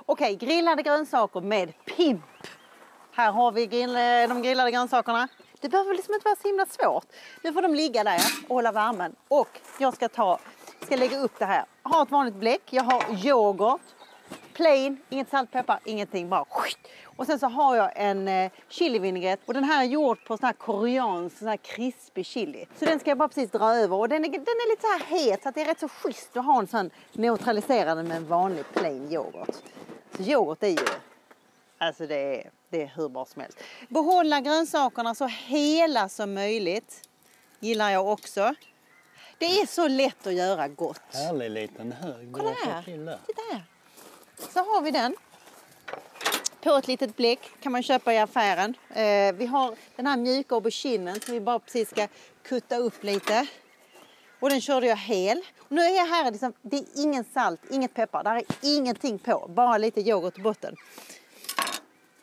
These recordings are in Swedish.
Okej, grillade grönsaker med pimp. Här har vi de grillade grönsakerna. Det behöver liksom inte vara så himla svårt. Nu får de ligga där och hålla värmen. Och jag ska lägga upp det här. Jag har ett vanligt bläck. Jag har yoghurt. Plain, inget salt, peppar, ingenting. Bara skit. Och sen så har jag en chilivinägrett. Och den här är gjord på sån här koreansk, sån här krispig chili. Så den ska jag bara precis dra över. Och den är lite så här het så att det är rätt så schysst att ha en sån neutraliserande med en vanlig plain yoghurt. Så yoghurt är ju, alltså det är hur bra som helst. Behålla grönsakerna så hela som möjligt. Gillar jag också. Det är så lätt att göra gott. Härlig liten hög. Kolla här. Titta här. Så har vi den. På ett litet bläck kan man köpa i affären. Vi har den här mjuka auberginen som vi bara precis ska kutta upp lite. Och den körde jag hel. Och nu är jag här liksom, det är ingen salt, inget peppar. Där är ingenting på. Bara lite yoghurt i botten.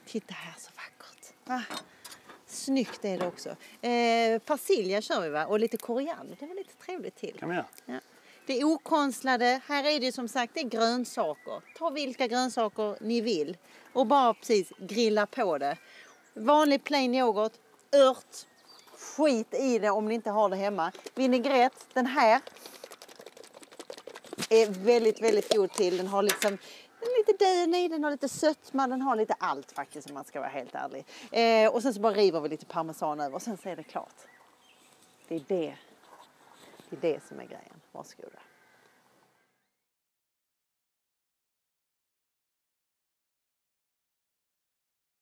Titta här så vackert. Ah, snyggt är det också. Persilja kör vi va? Och lite koriander. Det var lite trevligt till. Kan vi göra? Ja. Det är okonstlade. Här är det som sagt, det är grönsaker. Ta vilka grönsaker ni vill. Och bara precis grilla på det. Vanlig plain yoghurt. Ört. Skit i det om ni inte har det hemma. Vinägrett. Den här är väldigt, väldigt god till. Den har liksom lite dön i, den har lite sötma, den har lite allt faktiskt om man ska vara helt ärlig. Och sen så bara river vi lite parmesan över och sen så är det klart. Det är det som är grejen. Varsågoda.